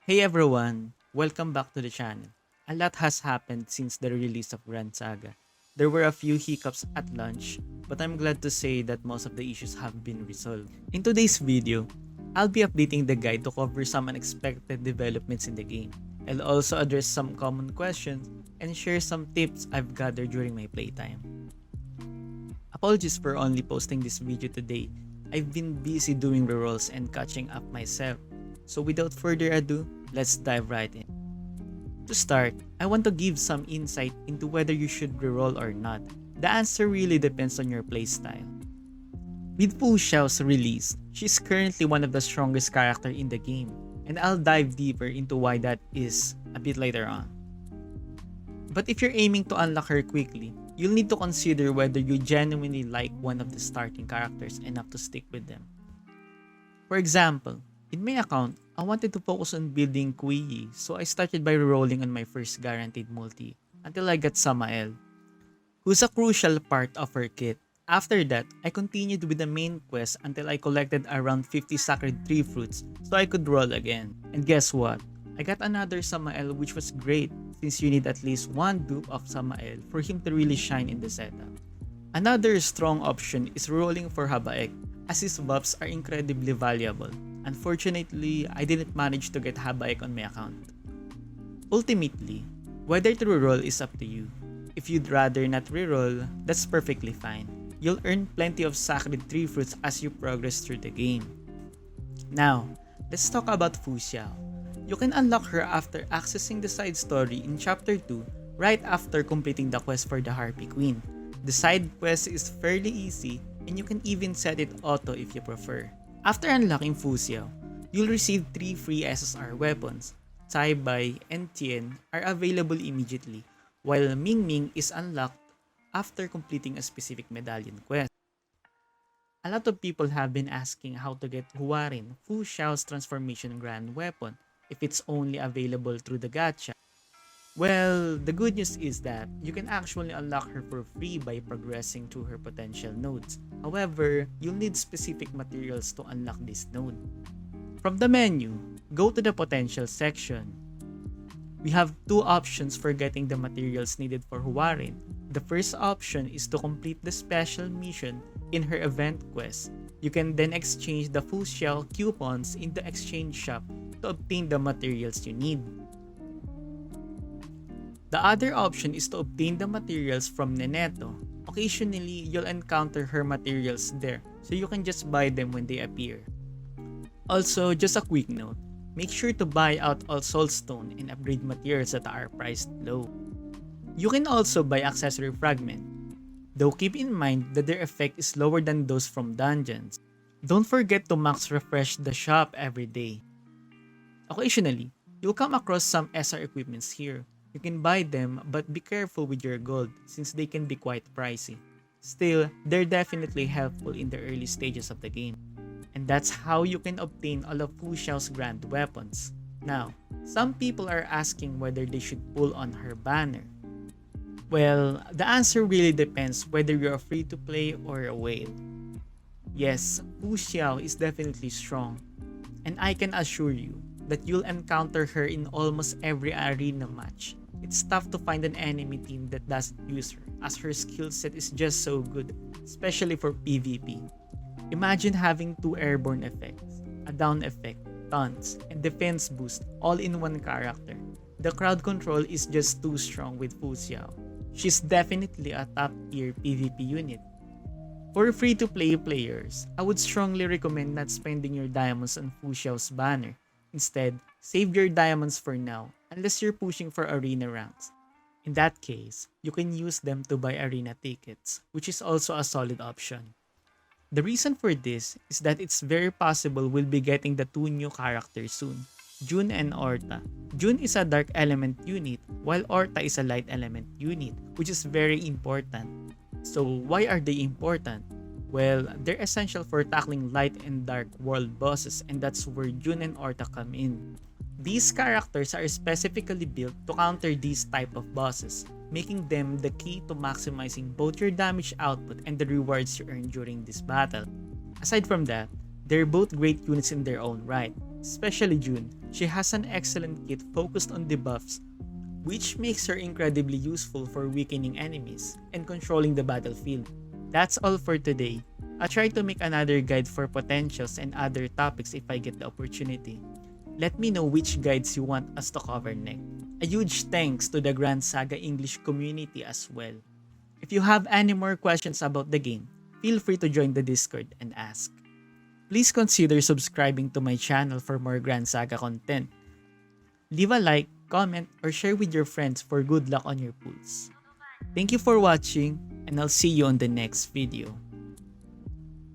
Hey everyone! Welcome back to the channel. A lot has happened since the release of Gran Saga. There were a few hiccups at launch, but I'm glad to say that most of the issues have been resolved. In today's video, I'll be updating the guide to cover some unexpected developments in the game. I'll also address some common questions and share some tips I've gathered during my playtime. Apologies for only posting this video today. I've been busy doing rerolls and catching up myself. So without further ado, let's dive right in. To start, I want to give some insight into whether you should reroll or not. The answer really depends on your playstyle. With Xiao's release, she's currently one of the strongest characters in the game, and I'll dive deeper into why that is a bit later on. But if you're aiming to unlock her quickly, you'll need to consider whether you genuinely like one of the starting characters enough to stick with them. For example, in my account, I wanted to focus on building Kuiyi, so I started by rerolling on my first guaranteed multi until I got Samael, who's a crucial part of her kit. After that, I continued with the main quest until I collected around 50 sacred tree fruits so I could roll again. And guess what? I got another Samael, which was great since you need at least one dupe of Samael for him to really shine in the setup. Another strong option is rolling for Habaek, as his buffs are incredibly valuable. Unfortunately, I didn't manage to get Habaek on my account. Ultimately, whether to reroll is up to you. If you'd rather not reroll, that's perfectly fine. You'll earn plenty of sacred tree fruits as you progress through the game. Now, let's talk about Xiao. You can unlock her after accessing the side story in Chapter 2 right after completing the quest for the Harpy Queen. The side quest is fairly easy and you can even set it auto if you prefer. After unlocking Xiao, you'll receive 3 free SSR weapons. Cai Bai and Tien are available immediately, while Ming Ming is unlocked after completing a specific medallion quest. A lot of people have been asking how to get Hwarin, Xiao's transformation grand weapon, if it's only available through the gacha. Well, the good news is that you can actually unlock her for free by progressing through her potential nodes. However, you'll need specific materials to unlock this node. From the menu, go to the potential section. We have two options for getting the materials needed for Hwarin. The first option is to complete the special mission in her event quest. You can then exchange the Xiao coupons in the exchange shop to obtain the materials you need. The other option is to obtain the materials from Neneto. Occasionally, you'll encounter her materials there, so you can just buy them when they appear. Also, just a quick note, make sure to buy out all soulstone and upgrade materials that are priced low. You can also buy accessory fragment, though keep in mind that their effect is lower than those from dungeons. Don't forget to max refresh the shop every day. Occasionally, you'll come across some SR equipments here. You can buy them, but be careful with your gold since they can be quite pricey. Still, they're definitely helpful in the early stages of the game. And that's how you can obtain all of Xiao's grand weapons. Now, some people are asking whether they should pull on her banner. Well, the answer really depends whether you're a free-to-play or a whale. Yes, Xiao is definitely strong, and I can assure you that you'll encounter her in almost every arena match. It's tough to find an enemy team that doesn't use her, as her skill set is just so good, especially for PvP. Imagine having 2 airborne effects, a down effect, taunts, and defense boost all in one character. The crowd control is just too strong with Xiao. She's definitely a top tier PvP unit. For free-to-play players, I would strongly recommend not spending your diamonds on Xiao's banner. Instead, save your diamonds for now unless you're pushing for arena ranks. In that case, you can use them to buy arena tickets, which is also a solid option. The reason for this is that it's very possible we'll be getting the 2 new characters soon, Jun and Orta. Jun is a dark element unit, while Orta is a light element unit, which is very important. So why are they important? Well, they're essential for tackling light and dark world bosses, and that's where Jun and Orta come in. These characters are specifically built to counter these type of bosses, making them the key to maximizing both your damage output and the rewards you earn during this battle. Aside from that, they're both great units in their own right. especially June. She has an excellent kit focused on debuffs, which makes her incredibly useful for weakening enemies and controlling the battlefield. That's all for today. I'll try to make another guide for potentials and other topics if I get the opportunity. Let me know which guides you want us to cover next. A huge thanks to the Gran Saga English community as well. If you have any more questions about the game, feel free to join the Discord and ask. Please consider subscribing to my channel for more Gran Saga content. Leave a like, comment, or share with your friends for good luck on your pulls. Thank you for watching, and I'll see you on the next video.